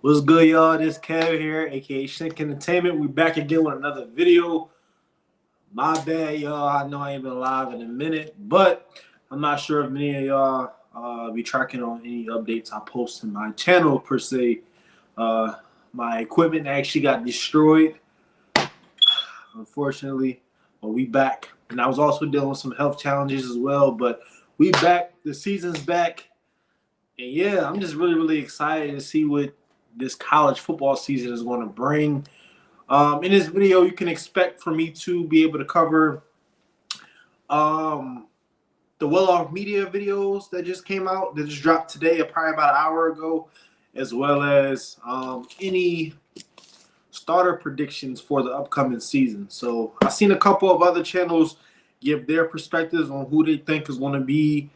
What's good, y'all? This Kev here, aka Shank Entertainment. We back again with another video. My bad, y'all. I know I ain't been live in a minute, but I'm not sure if many of y'all be tracking on any updates I post in my channel per se. My equipment actually got destroyed, unfortunately, but we back. And I was also dealing with some health challenges as well, but we back. The season's back. And yeah, I'm just really excited to see what this college football season is going to bring. In this video, you can expect for me to be able to cover the well-off media videos that just came out, that just dropped today, probably about an hour ago, as well as any starter predictions for the upcoming season. So I've seen a couple of other channels give their perspectives on who they think is going to be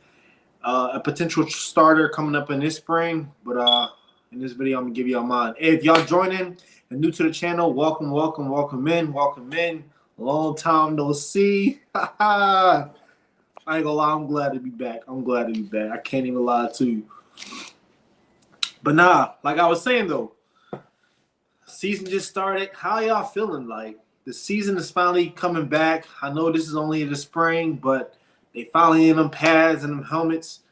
a potential starter coming up in this spring. But in this video, I'm going to give y'all mine. Hey, if y'all joining and new to the channel, welcome in. Long time no see. I ain't gonna lie, I'm glad to be back. I can't even lie to you. But nah, like I was saying though, season just started. How y'all feeling? Like, the season is finally coming back. I know this is only in the spring, but they finally in them pads and them helmets.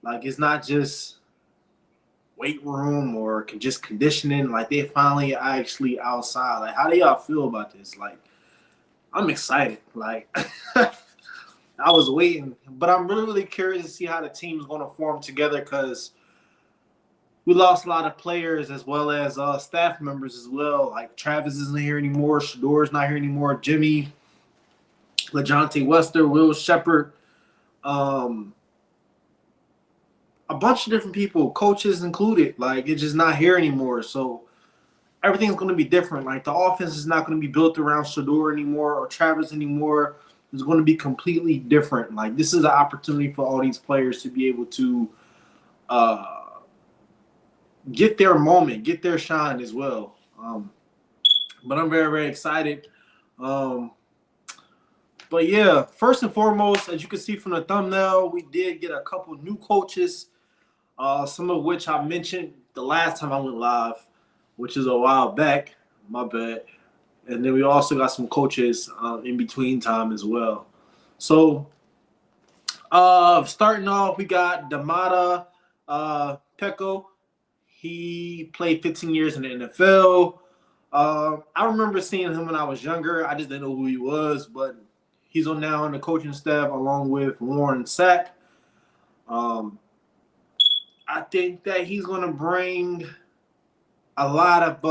Like, it's not just weight room or just conditioning. Like, they finally actually outside. Like, how do y'all feel about this? Like, I'm excited. Like, I was waiting, but I'm really curious to see how the team's going to form together, because we lost a lot of players as well as staff members as well. Like, Travis isn't here anymore. Shador's not here anymore. Jimmy, LaJohntay Wester, Will Shepard, a bunch of different people, coaches included. Like, it's just not here anymore. So everything's going to be different. Like, the offense is not going to be built around Shador anymore or Travis anymore. It's going to be completely different. Like, this is an opportunity for all these players to be able to get their moment, get their shine as well. But I'm very excited. But yeah, first and foremost, as you can see from the thumbnail, we did get a couple new coaches, some of which I mentioned the last time I went live, which is a while back. My bad. And then we also got some coaches in between time as well. So starting off, we got Damata Peko. He played 15 years in the NFL. I remember seeing him when I was younger. I just didn't know who he was, but he's now on the coaching staff along with Warren Sack. I think that he's going to bring a lot of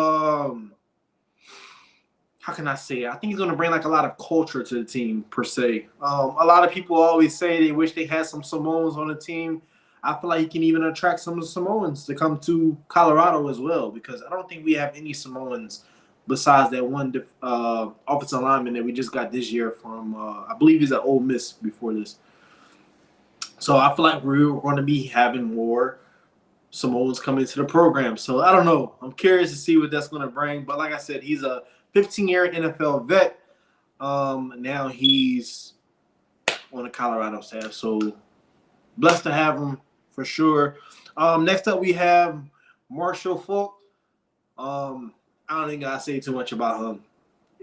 how can I say it? I think he's going to bring like a lot of culture to the team per se. A lot of people always say they wish they had some Samoans on the team. I feel like he can even attract some of the Samoans to come to Colorado as well, because I don't think we have any Samoans besides that one offensive lineman that we just got this year from, I believe he's at Ole Miss before this. So I feel like we're going to be having more Samoans come into the program. So I don't know. I'm curious to see what that's going to bring. But like I said, he's a 15-year NFL vet. Now he's on the Colorado staff. So blessed to have him for sure. Next up, we have Marshall Falk. I don't think I say too much about him.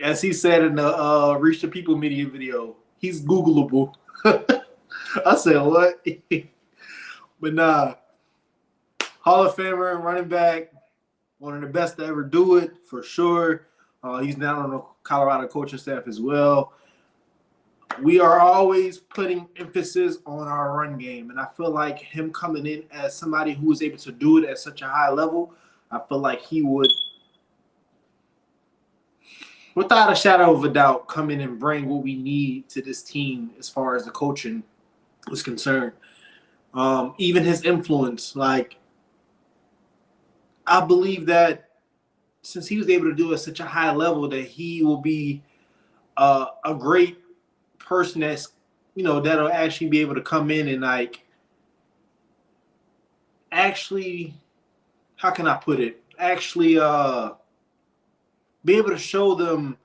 As he said in the Reach the People media video, he's Googleable. I said, what? But nah. Hall of Famer, running back, one of the best to ever do it, for sure. He's now on the Colorado coaching staff as well. We are always putting emphasis on our run game, and I feel like him coming in as somebody who is able to do it at such a high level, I feel like he would, without a shadow of a doubt, come in and bring what we need to this team as far as the coaching is concerned. Even his influence, like, I believe that since he was able to do it at such a high level, that he will be a great person that's, that'll actually be able to come in and, like, actually, how can I put it? Actually be able to show them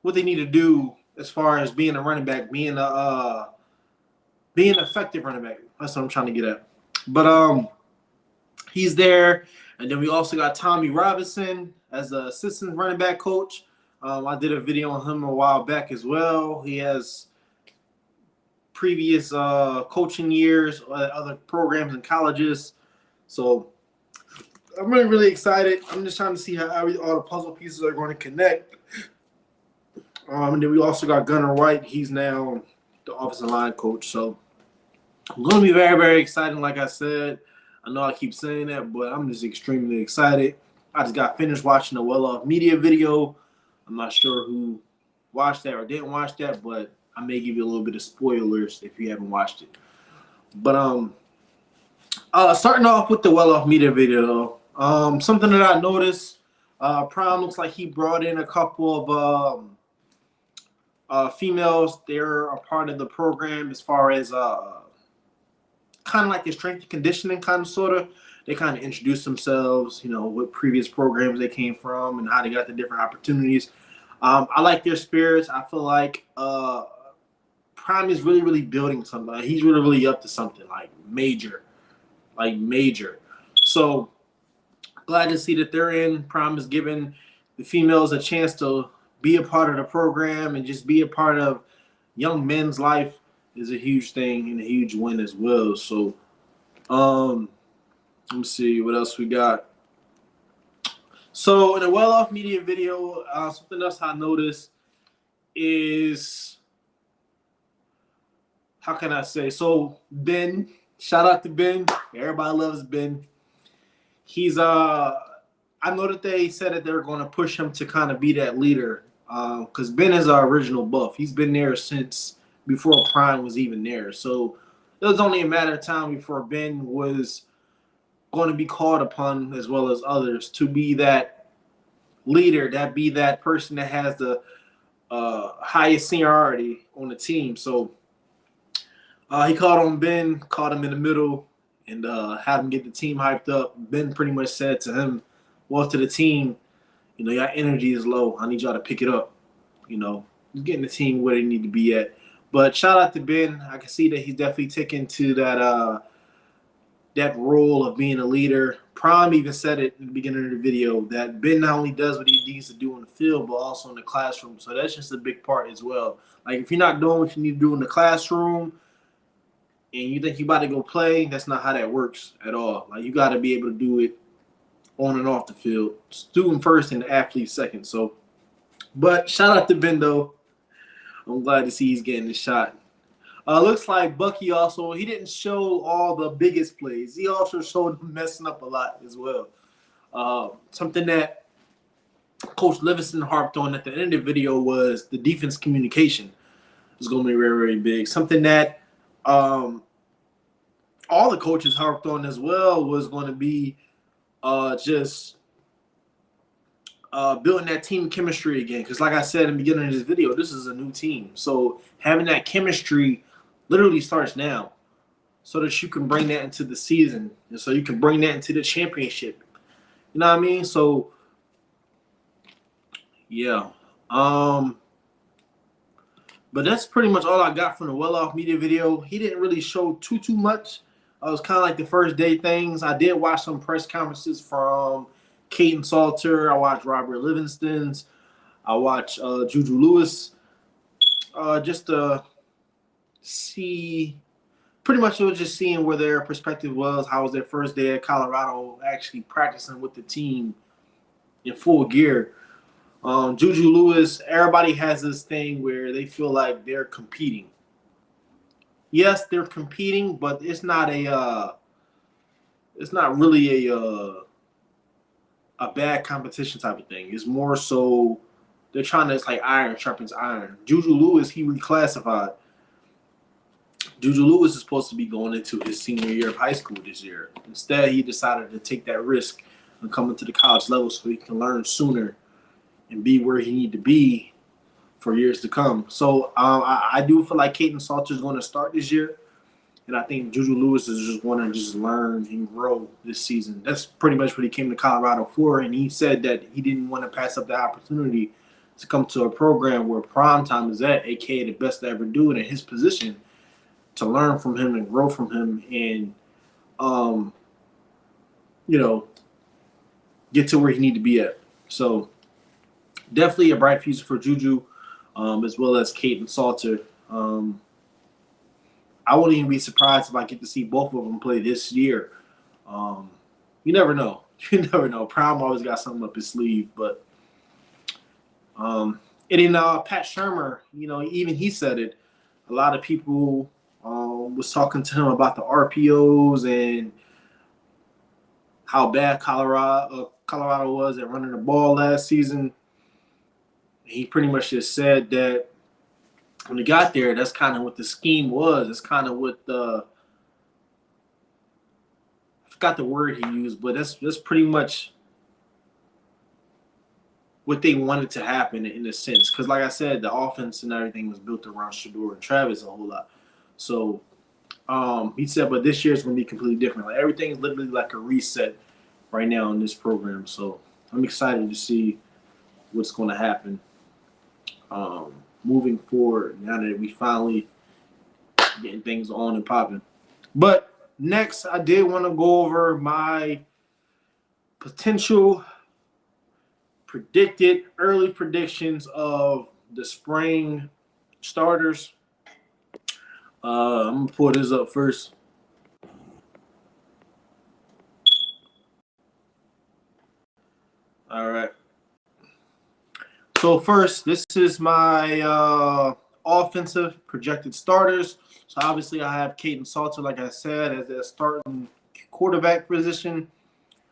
what they need to do as far as being a running back, being an effective running back. That's what I'm trying to get at. But he's there. And then we also got Tommy Robinson as the assistant running back coach. I did a video on him a while back as well. He has previous coaching years at other programs and colleges. So I'm really, really excited. I'm just trying to see how all the puzzle pieces are going to connect. And then we also got Gunnar White. He's now the offensive line coach. So it's going to be very, very exciting, like I said. I know I keep saying that, but I'm just extremely excited. I just got finished watching the Well-Off Media video. I'm not sure who watched that or didn't watch that, but I may give you a little bit of spoilers if you haven't watched it. But starting off with the Well-Off Media video, something that I noticed, Prime looks like he brought in a couple of females. They're a part of the program as far as kind of like the strength and conditioning kind of sort of. They kind of introduce themselves, what previous programs they came from and how they got the different opportunities. I like their spirits. I feel like Prime is really, really building something. Like, he's really, really up to something like major. So glad to see that they're in. Prime is giving the females a chance to be a part of the program and just be a part of young men's life is a huge thing and a huge win as well. So let me see what else we got. So in the Well-Off Media video, something else I noticed is, how can I say? So Ben, shout out to Ben. Everybody loves Ben. He's I know that they said that they're going to push him to kind of be that leader, because Ben is our original buff. He's been there since before Prime was even there. So it was only a matter of time before Ben was going to be called upon, as well as others, to be that leader, that be that person that has the highest seniority on the team. So he called on Ben, caught him in the middle, and had him get the team hyped up. Ben pretty much said to him, well, to the team, your energy is low. I need y'all to pick it up. Getting the team where they need to be at. But shout out to Ben. I can see that he's definitely taken to that role of being a leader. Prime even said it in the beginning of the video that Ben not only does what he needs to do on the field, but also in the classroom. So that's just a big part as well. Like, if you're not doing what you need to do in the classroom and you think you're about to go play, that's not how that works at all. Like, you got to be able to do it on and off the field. Student first and the athlete second. So, but shout out to Ben, though. I'm glad to see he's getting the shot. Looks like Bucky also, he didn't show all the biggest plays. He also showed him messing up a lot as well. Something that Coach Livingston harped on at the end of the video was the defense communication is going to be very, very big. Something that all the coaches harped on as well was going to be just building that team chemistry again. Because like I said in the beginning of this video, this is a new team. So having that chemistry literally starts now, so that you can bring that into the season, and so you can bring that into the championship. You know what I mean? So, yeah. But that's pretty much all I got from the Well-Off Media video. He didn't really show too much. It was kind of like the first day things. I did watch some press conferences from Caden Salter. I watched Robert Livingston's. I watched Juju Lewis. Just to see, pretty much it was just seeing where their perspective was. How was their first day at Colorado actually practicing with the team in full gear. Juju Lewis, everybody has this thing where they feel like they're competing. Yes, they're competing, but it's not really a bad competition type of thing. It's more so they're trying to, it's like iron sharpens iron. Juju Lewis, he reclassified. Juju Lewis is supposed to be going into his senior year of high school this year. Instead, he decided to take that risk and come into the college level so he can learn sooner and be where he need to be for years to come. So I do feel like Caden Salter is going to start this year, and I think Juju Lewis is just going to just learn and grow this season. That's pretty much what he came to Colorado for, and he said that he didn't want to pass up the opportunity to come to a program where prime time is at, aka the best to ever do it in his position, to learn from him and grow from him, and get to where he need to be at. So definitely a bright future for Juju, as well as Caden Salter. I wouldn't even be surprised if I get to see both of them play this year. Um, you never know. You never know. Prime always got something up his sleeve, but and then Pat Shermer, even he said it. A lot of people was talking to him about the RPOs and how bad Colorado was at running the ball last season. He pretty much just said that when he got there, that's kind of what the scheme was. It's kind of what I forgot the word he used, but that's pretty much what they wanted to happen in a sense. Because like I said, the offense and everything was built around Shedeur and Travis a whole lot. So he said, but this year is going to be completely different. Like everything is literally like a reset right now in this program. So I'm excited to see what's going to happen moving forward now that we finally getting things on and popping. But next, I did want to go over my potential predicted early predictions of the spring starters. I'm going to pull this up first. All right. So first, this is my offensive projected starters. So obviously I have Caden Salter, like I said, as that starting quarterback position.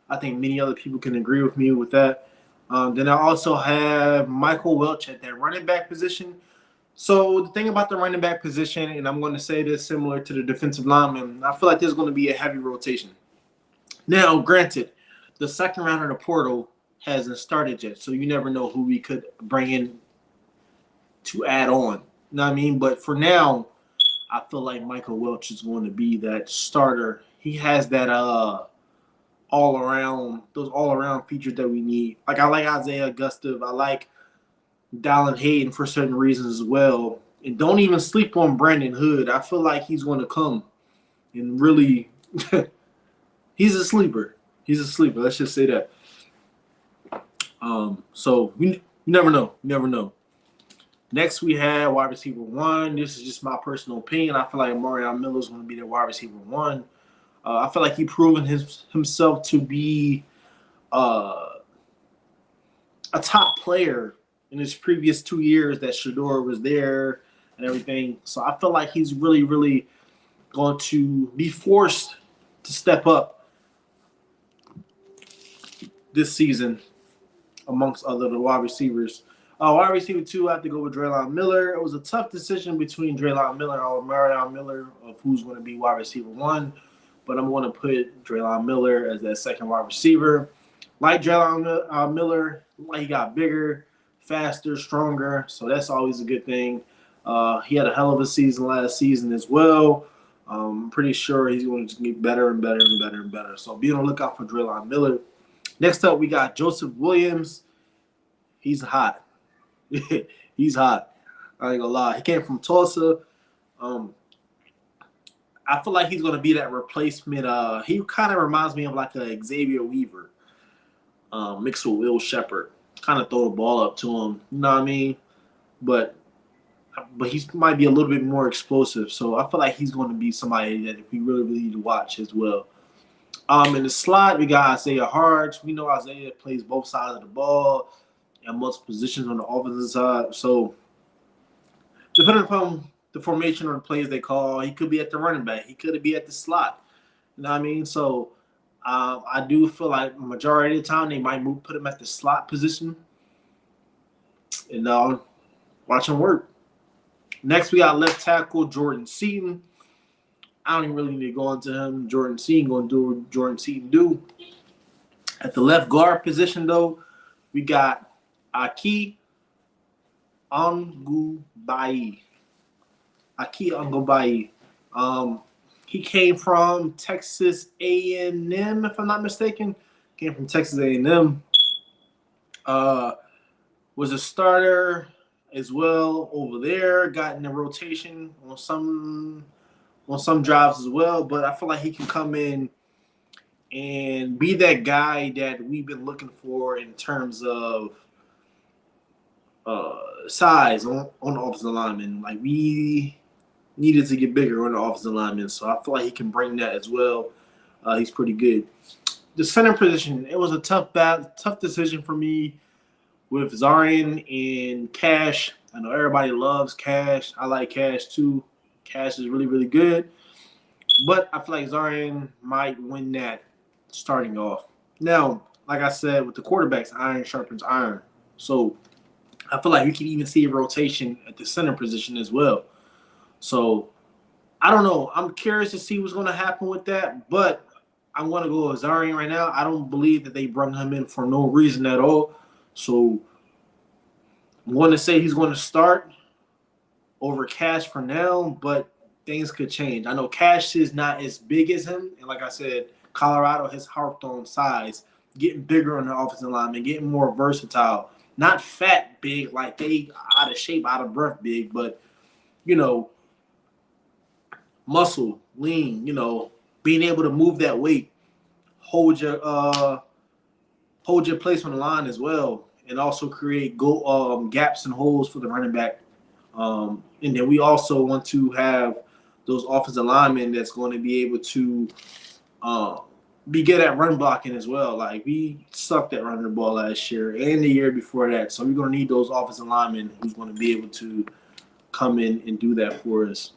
I think many other people can agree with me with that. Then I also have Michael Welch at that running back position. So the thing about the running back position, and I'm going to say this similar to the defensive lineman, I feel like there's going to be a heavy rotation. Now, granted, the second round of the portal hasn't started yet, so you never know who we could bring in to add on. You know what I mean? But for now, I feel like Michael Welch is going to be that starter. He has that those all around features that we need. Like I like Isaiah Gustav. I like Dallin Hayden for certain reasons as well. And don't even sleep on Brandon Hood. I feel like he's going to come and really he's a sleeper. He's a sleeper. Let's just say that. So you never know. You never know. Next, we have wide receiver 1. This is just my personal opinion. I feel like Marion Miller is going to be the wide receiver 1. I feel like he's proven himself to be a top player in his previous 2 years that Shedeur was there and everything. So I feel like he's really, really going to be forced to step up this season amongst other the wide receivers. Wide receiver 2, I have to go with Draylon Miller. It was a tough decision between Draylon Miller or Marion Miller of who's going to be wide receiver 1. But I'm going to put Draylon Miller as that second wide receiver. Like Draylon Miller, like he got bigger, faster, stronger. So that's always a good thing. He had a hell of a season last season as well. I'm pretty sure he's going to get better and better and better and better. So be on the lookout for Draylon Miller. Next up, we got Joseph Williams. He's hot. He's hot. I ain't gonna lie. He came from Tulsa. I feel like he's gonna be that replacement. He kind of reminds me of like a Xavier Weaver, mixed with Will Shepherd. Kind of throw the ball up to him. You know what I mean? But he might be a little bit more explosive. So I feel like he's going to be somebody that we really, really need to watch as well. In the slot, we got Isaiah Harge. We know Isaiah plays both sides of the ball and multiple positions on the offensive side. So depending upon the formation or the plays they call, he could be at the running back. He could be at the slot. You know what I mean? So I do feel like majority of the time they might put him at the slot position. And watch him work. Next, we got left tackle Jordan Seaton. I don't even really need to go into him. Jordan Seaton going to do what Jordan Seaton do. At the left guard position, though, we got Aki Ongubai. He came from Texas A&M, if I'm not mistaken. Came from Texas A&M. Was a starter as well over there. Got in the rotation on some drives as well. But I feel like he can come in and be that guy that we've been looking for in terms of size on the offensive lineman. Like, we needed to get bigger on the offensive lineman, so I feel like he can bring that as well. He's pretty good. The center position, it was a tough decision for me with Zarian and Cash. I know everybody loves Cash. I like Cash too. Cash is really, really good. But I feel like Zarian might win that starting off. Now, like I said, with the quarterbacks, iron sharpens iron. So I feel like we can even see a rotation at the center position as well. So I don't know. I'm curious to see what's going to happen with that. But I'm going to go with Zarian right now. I don't believe that they brought him in for no reason at all. So I'm going to say he's going to start over Cash for now, but things could change. I know Cash is not as big as him, and like I said, Colorado has harped on size, getting bigger on the offensive line and getting more versatile. Not fat big, like they out of shape, out of breath big, but, you know, muscle, lean, you know, being able to move that weight, hold your place on the line as well, and also create gaps and holes for the running back. And then we also want to have those offensive linemen that's going to be able to be good at run blocking as well. Like, we sucked at running the ball last year and the year before that. So we're going to need those offensive linemen who's going to be able to come in and do that for us.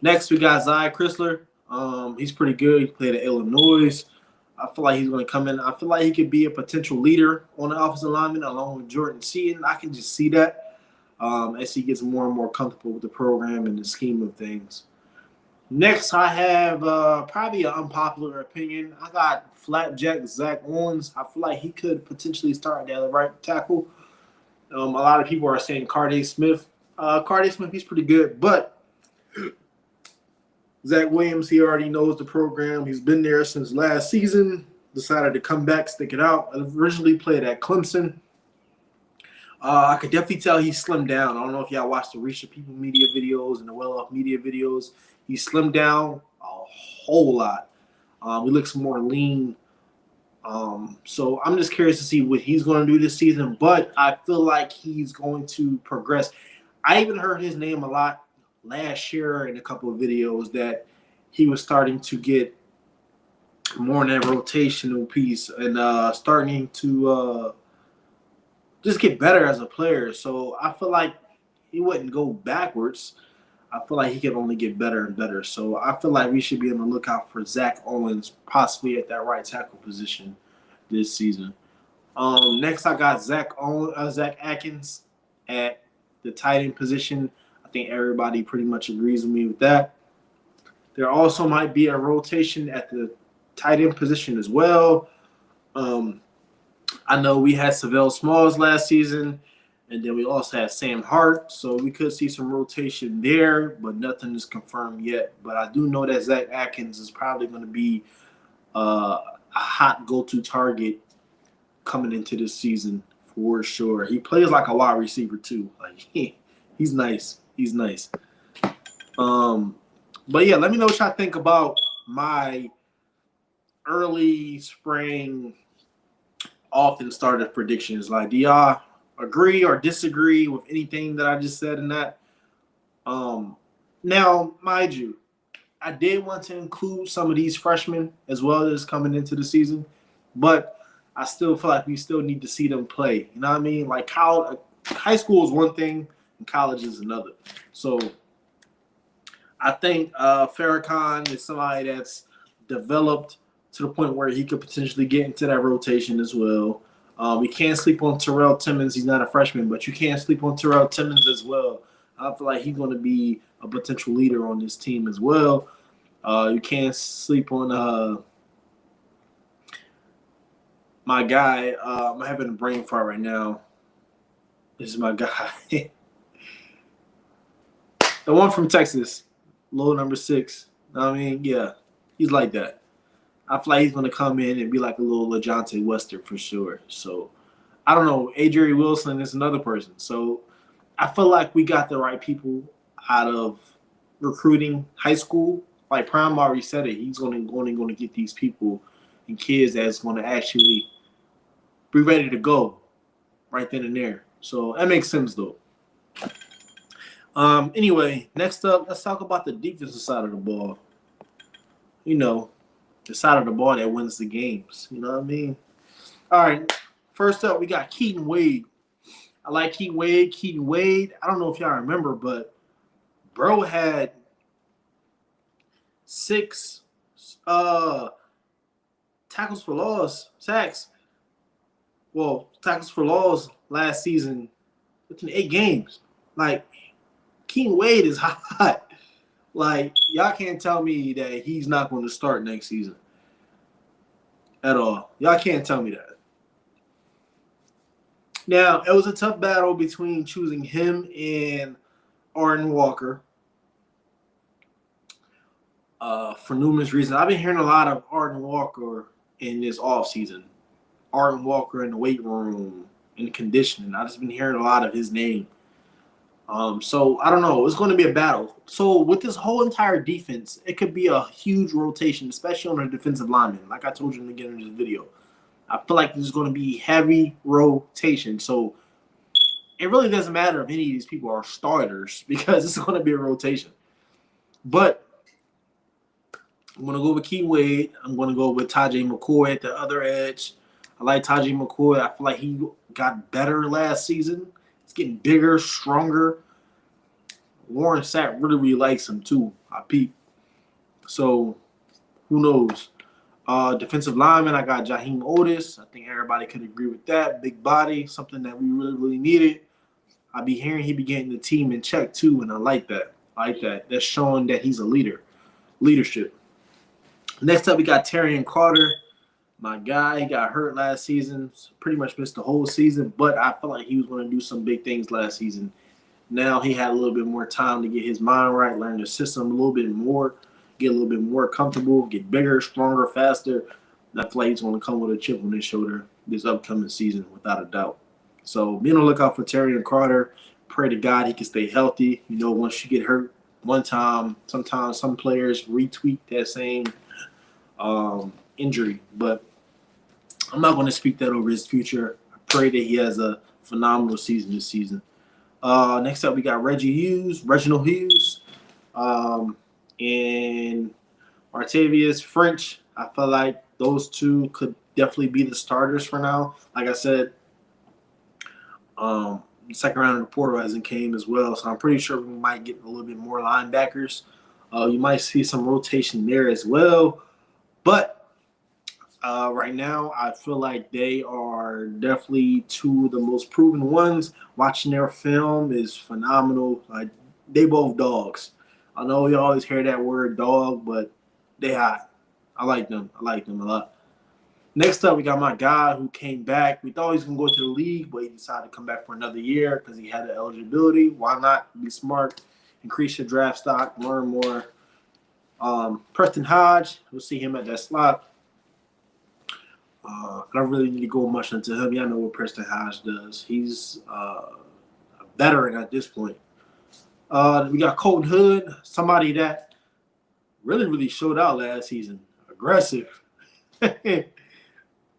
Next, we got Zy Chrysler. He's pretty good. He played at Illinois. I feel like he's going to come in. I feel like he could be a potential leader on the offensive lineman along with Jordan Seaton. I can just see that as he gets more and more comfortable with the program and the scheme of things. Next, I have probably an unpopular opinion. I got Flapjack Zach Owens. I feel like he could potentially start at the right tackle. A lot of people are saying Carday Smith. Carday Smith, he's pretty good, but Zach Williams, he already knows the program. He's been there since last season. Decided to come back, stick it out. Originally played at Clemson. I could definitely tell he slimmed down. I don't know if y'all watched the Reach the People media videos and the Well Off media videos. He slimmed down a whole lot. He looks more lean. So I'm just curious to see what he's going to do this season. But I feel like he's going to progress. I even heard his name a lot last year in a couple of videos that he was starting to get more in that rotational piece and starting to just get better as a player. So I feel like he wouldn't go backwards. I feel like he can only get better and better. So I feel like we should be on the lookout for Zach Owens possibly at that right tackle position this season. Next, I got Zach Atkins at the tight end position. I think everybody pretty much agrees with me with that. There also might be a rotation at the tight end position as well. I know we had Savell Smalls last season, and then we also had Sam Hart, so we could see some rotation there, but nothing is confirmed yet. But I do know that Zach Atkins is probably going to be a hot go-to target coming into this season for sure. He plays like a wide receiver too. Like he's nice. He's nice. But yeah, let me know what y'all think about my early spring offense starter predictions. Like, do y'all agree or disagree with anything that I just said in that? Now, mind you, I did want to include some of these freshmen as well as coming into the season, but I still feel like we still need to see them play. You know what I mean? Like, high school is one thing and college is another. So I think Farrakhan is somebody that's developed to the point where he could potentially get into that rotation as well. We can't sleep on Terrell Timmons. He's not a freshman, but you can't sleep on Terrell Timmons as well. I feel like he's going to be a potential leader on this team as well. You can't sleep on my guy. I'm having a brain fart right now. This is my guy. The one from Texas, low number 6. I mean, yeah, he's like that. I feel like he's going to come in and be like a little LaJohntay Wester for sure. So, I don't know. Adrian Wilson is another person. So, I feel like we got the right people out of recruiting high school like Prime already said it. He's going to get these people and kids that's going to actually be ready to go right then and there. So that makes sense though. Anyway, next up, let's talk about the defensive side of the ball. You know, the side of the ball that wins the games. You know what I mean? All right. First up, we got Keaton Wade. I like Keaton Wade. Keaton Wade, I don't know if y'all remember, but bro had 6 tackles for loss, sacks. Well, tackles for loss last season within 8 games. Like, Keaton Wade is hot. Like, y'all can't tell me that he's not going to start next season at all. Y'all can't tell me that. Now, it was a tough battle between choosing him and Arden Walker for numerous reasons. I've been hearing a lot of Arden Walker in this offseason. Arden Walker in the weight room, in the conditioning. I've just been hearing a lot of his name. So, I don't know. It's going to be a battle. So, with this whole entire defense, it could be a huge rotation, especially on the defensive lineman. Like I told you in the beginning of this video. I feel like there's going to be heavy rotation. So, it really doesn't matter if any of these people are starters because it's going to be a rotation. But I'm going to go with Keaton Wade. I'm going to go with Tajay McCoy at the other edge. I like Tajay McCoy. I feel like he got better last season. He's getting bigger, stronger. Warren Sapp really likes him too. I peep. So, who knows? Defensive lineman, I got Jaheim Otis. I think everybody could agree with that. Big body, something that we really needed. I be hearing he be getting the team in check too, and I like that. That's showing that he's a leader. Leadership. Next up, we got Terrion Carter. My guy, he got hurt last season. Pretty much missed the whole season, but I felt like he was going to do some big things last season. Now he had a little bit more time to get his mind right, learn the system a little bit more, get a little bit more comfortable, get bigger, stronger, faster. I feel like he's going to come with a chip on his shoulder this upcoming season, without a doubt. So be on the lookout for Terrion Carter. Pray to God he can stay healthy. You know, once you get hurt one time, sometimes some players retweet that same injury. But I'm not going to speak that over his future. I pray that he has a phenomenal season this season. Next up, we got Reginald Hughes, and Martavius French. I feel like those two could definitely be the starters for now. Like I said, the second round of the portal hasn't came as well, so I'm pretty sure we might get a little bit more linebackers. You might see some rotation there as well. But right now, I feel like they are definitely two of the most proven ones. Watching their film is phenomenal. Like, they both dogs. I know you always hear that word dog, but they hot. I like them. I like them a lot. Next up, we got my guy who came back. We thought he was going to go to the league, but he decided to come back for another year because he had the eligibility. Why not? Be smart. Increase your draft stock. Learn more. Preston Hodge. We'll see him at that slot. I don't really need to go much into him. Y'all know what Preston Hodge does. He's a veteran at this point. We got Colton Hood, somebody that really showed out last season. Aggressive.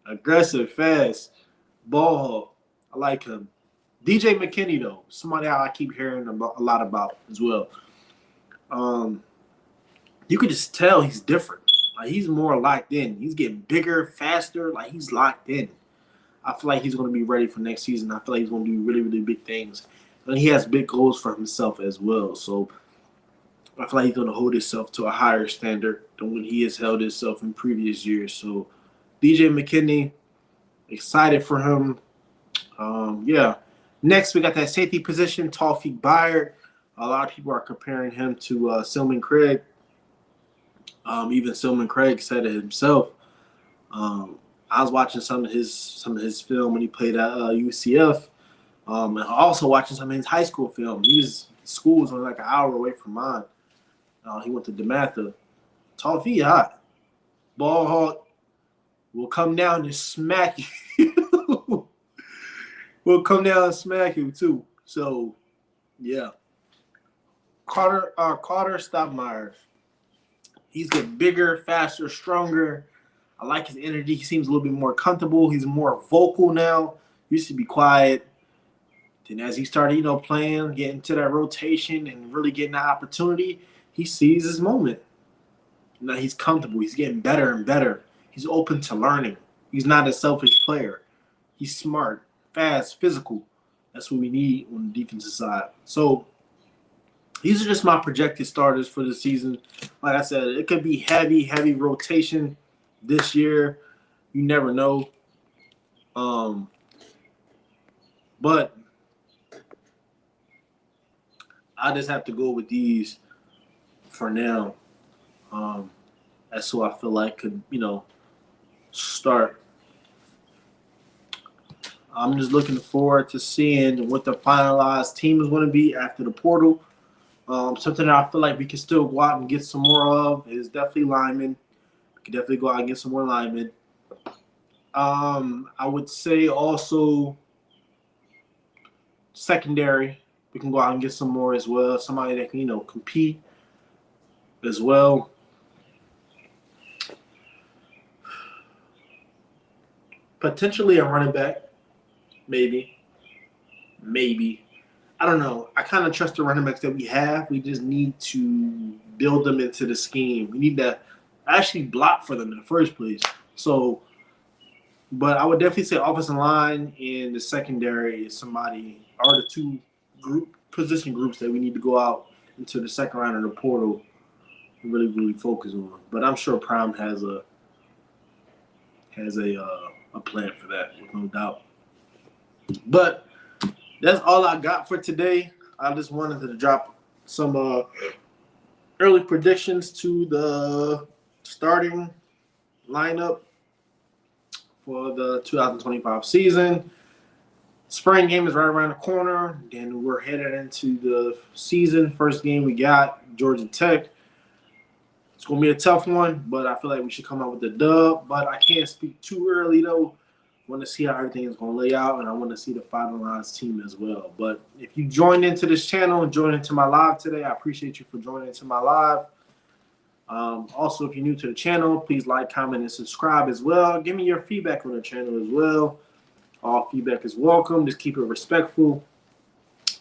Aggressive, fast, ball hawk. I like him. DJ McKinney, though, somebody I keep hearing a lot about as well. You could just tell he's different. Like, he's more locked in. He's getting bigger, faster. Like, he's locked in. I feel like he's going to be ready for next season. I feel like he's going to do really big things. And he has big goals for himself as well. So I feel like he's going to hold himself to a higher standard than when he has held himself in previous years. So DJ McKinney, excited for him. Yeah. Next, we got that safety position, Tawfiq Byard. A lot of people are comparing him to Silman Craig. Even Silman Craig said it himself. I was watching some of his film when he played at UCF. And also watching some of his high school film. His school was only like an hour away from mine. He went to DeMatha. Tawfiq hot. Ball hawk will come down and smack you. Will come down and smack you too. So, yeah. Carter Stoudemire. He's getting bigger, faster, stronger. I like his energy. He seems a little bit more comfortable. He's more vocal now. Used to be quiet. Then as he started, playing, getting to that rotation and really getting that opportunity, he sees his moment. Now he's comfortable. He's getting better and better. He's open to learning. He's not a selfish player. He's smart, fast, physical. That's what we need on the defensive side. So these are just my projected starters for the season. Like I said, it could be heavy rotation this year. You never know. But I just have to go with these for now. That's who I feel like could, start. I'm just looking forward to seeing what the finalized team is going to be after the portal. Something that I feel like we can still go out and get some more of is definitely linemen. We can definitely go out and get some more linemen. I would say also secondary. We can go out and get some more as well. Somebody that can, compete as well. Potentially a running back. Maybe. I don't know. I kind of trust the running backs that we have. We just need to build them into the scheme. We need to actually block for them in the first place. So, but I would definitely say offensive line and the secondary is somebody, are the two position groups that we need to go out into the second round of the portal and really focus on. But I'm sure Prime has a plan for that, with no doubt. But that's all I got for today. I just wanted to drop some early predictions to the starting lineup for the 2025 season. Spring game is right around the corner. Then we're headed into the season. First game we got, Georgia Tech. It's going to be a tough one, but I feel like we should come out with a dub. But I can't speak too early, though. I want to see how everything is going to lay out, and I want to see the finalized team as well. But if you joined into this channel and joined into my live today, I appreciate you for joining into my live. Also, if you're new to the channel, please like, comment, and subscribe as well. Give me your feedback on the channel as well. All feedback is welcome. Just keep it respectful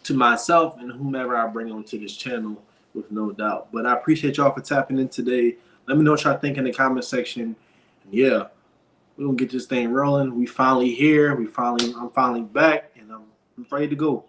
to myself and whomever I bring onto this channel, with no doubt. But I appreciate y'all for tapping in today. Let me know what y'all think in the comment section. And yeah, we're going to get this thing rolling. We finally here. I'm finally back, and I'm ready to go.